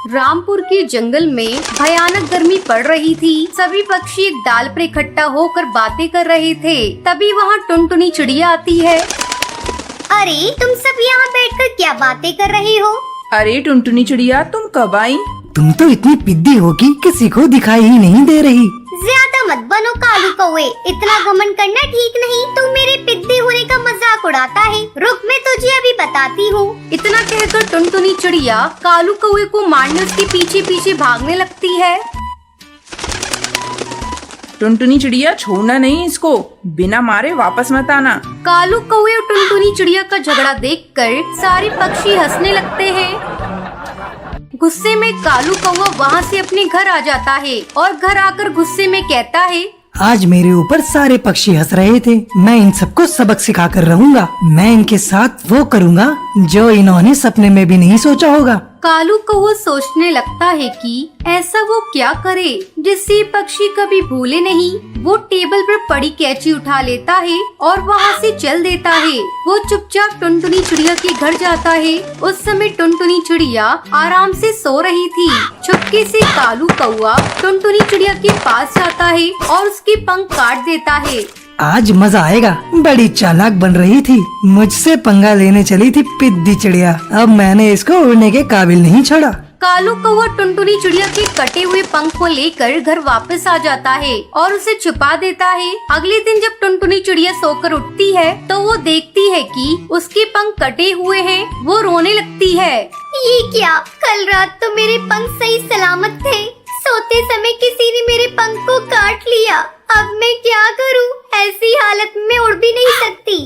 रामपुर के जंगल में भयानक गर्मी पड़ रही थी। सभी पक्षी एक डाल पर इकट्ठा होकर बातें कर रहे थे। तभी वहाँ टुनटुनी चिड़िया आती है। अरे तुम सब यहाँ बैठकर क्या बातें कर रही हो? अरे टुनटुनी चिड़िया, तुम कब आई? तुम तो इतनी पिद्दी हो कि किसी को दिखाई ही नहीं दे रही। ज्यादा मत बनो कालू कौवे, इतना घमंड करना ठीक नहीं। तू मेरे पिद्दी होने का मजाक उड़ाता है। रुक, मैं तुझे अभी बताती हूँ। इतना कहकर टुनटुनी चिड़िया कालू कौवे को मारने उसके पीछे पीछे भागने लगती है। टुनटुनी चिड़िया, छोड़ना नहीं इसको, बिना मारे वापस मत आना। कालू कौवे और टुनटुनी चिड़िया का झगड़ा देखकर सारे पक्षी हंसने लगते हैं। गुस्से में कालू कौवा वहाँ से अपने घर आ जाता है और घर आकर गुस्से में कहता है, आज मेरे ऊपर सारे पक्षी हंस रहे थे। मैं इन सबको सबक सिखा कर रहूंगा। मैं इनके साथ वो करूंगा जो इन्होंने सपने में भी नहीं सोचा होगा। कालू कौवा सोचने लगता है कि ऐसा वो क्या करे जिससे पक्षी कभी भूले नहीं। वो टेबल पर पड़ी कैंची उठा लेता है और वहाँ से चल देता है। वो चुपचाप टुनटुनी चिड़िया के घर जाता है। उस समय टुनटुनी चिड़िया आराम से सो रही थी। चुपके से कालू कौवा टुनटुनी चिड़िया के पास जाता है और उसके पंख काट देता है। आज मजा आएगा। बड़ी चालाक बन रही थी, मुझसे पंगा लेने चली थी पिद्दी चिड़िया। अब मैंने इसको उड़ने के काबिल नहीं छोड़ा। कालू कौवा टुनटुनी चिड़िया के कटे हुए पंख को लेकर घर वापस आ जाता है और उसे छुपा देता है। अगले दिन जब टुनटुनी चिड़िया सोकर उठती है तो वो देखती है कि उसके पंख कटे हुए हैं। वो रोने लगती है। ये क्या? कल रात तो मेरे पंख सही सलामत थे। सोते समय किसी ने मेरे पंख को काट लिया। अब मैं क्या करूं? ऐसी हालत में उड़ भी नहीं सकती।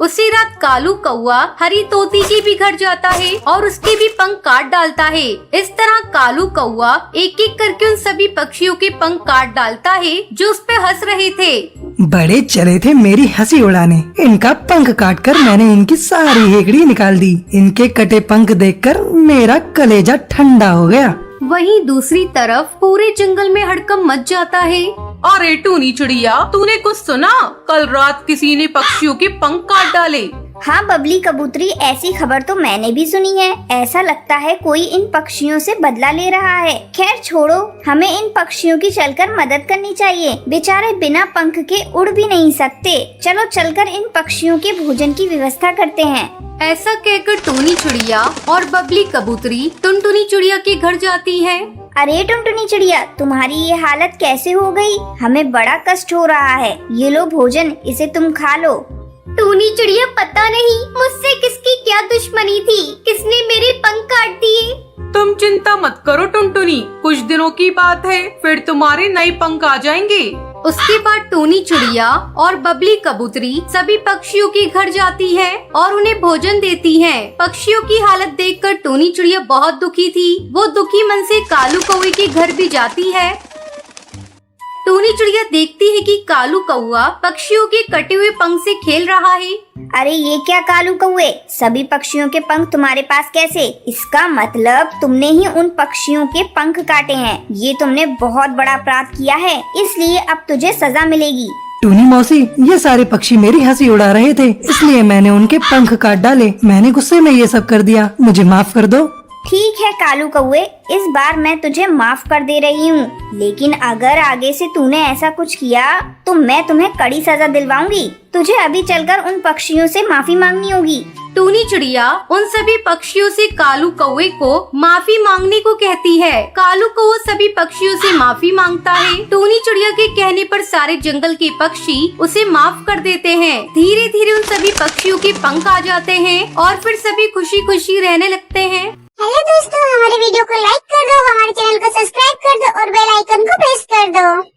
उसी रात कालू कौवा हरी तोती के भी घर जाता है और उसके भी पंख काट डालता है। इस तरह कालू कौवा एक एक करके उन सभी पक्षियों के पंख काट डालता है जो उस पे हंस रहे थे। बड़े चले थे मेरी हंसी उड़ाने। इनका पंख काटकर मैंने इनकी सारी हेकड़ी निकाल दी। इनके कटे पंख देखकर मेरा कलेजा ठंडा हो गया। वहीं दूसरी तरफ पूरे जंगल में हड़कंप मच जाता है। अरे टूनी चिड़िया, तूने कुछ सुना? कल रात किसी ने पक्षियों के पंख काट डाले। हाँ बबली कबूतरी, ऐसी खबर तो मैंने भी सुनी है। ऐसा लगता है कोई इन पक्षियों से बदला ले रहा है। खैर छोड़ो, हमें इन पक्षियों की चलकर मदद करनी चाहिए। बेचारे बिना पंख के उड़ भी नहीं सकते। चलो चलकर इन पक्षियों के भोजन की व्यवस्था करते हैं। ऐसा कहकर टूनी चिड़िया और बबली कबूतरी टुनटुनी चिड़िया के घर जाती है। अरे टुनटुनी चिड़िया, तुम्हारी ये हालत कैसे हो गई? हमें बड़ा कष्ट हो रहा है। ये लो भोजन, इसे तुम खा लो। टूनी चिड़िया, पता नहीं मुझसे किसकी क्या दुश्मनी थी, किसने मेरे पंख काट दिए। तुम चिंता मत करो टुनटुनी, कुछ दिनों की बात है, फिर तुम्हारे नए पंख आ जाएंगे। उसके बाद टूनी चिड़िया और बबली कबूतरी सभी पक्षियों के घर जाती है और उन्हें भोजन देती है। पक्षियों की हालत देखकर टूनी चिड़िया बहुत दुखी थी। वो दुखी मन से कालू कौवे के घर भी जाती है। टूनी चिड़िया देखती है कि कालू कौवा पक्षियों के कटे हुए पंख से खेल रहा है। अरे ये क्या कालू कौवे, सभी पक्षियों के पंख तुम्हारे पास कैसे? इसका मतलब तुमने ही उन पक्षियों के पंख काटे हैं। ये तुमने बहुत बड़ा अपराध किया है, इसलिए अब तुझे सजा मिलेगी। टूनी मौसी, ये सारे पक्षी मेरी हंसी उड़ा रहे थे, इसलिए मैंने उनके पंख काट डाले। मैंने गुस्से में ये सब कर दिया, मुझे माफ कर दो। ठीक है कालू कौवे, इस बार मैं तुझे माफ कर दे रही हूँ, लेकिन अगर आगे से तूने ऐसा कुछ किया तो मैं तुम्हें कड़ी सजा दिलवाऊंगी। तुझे अभी चलकर उन पक्षियों से माफी मांगनी होगी। टूनी चिड़िया उन सभी पक्षियों से कालू कौवे को माफी मांगने को कहती है। कालू कौवा सभी पक्षियों से माफी मांगता है। टूनी चिड़िया के कहने पर सारे जंगल के पक्षी उसे माफ कर देते हैं। धीरे धीरे उन सभी पक्षियों के पंख आ जाते हैं और फिर सभी खुशी खुशी रहने लगते हैं। हेलो दोस्तों, हमारे वीडियो को लाइक कर दो, हमारे चैनल को सब्सक्राइब कर दो और बेल आइकन को प्रेस कर दो।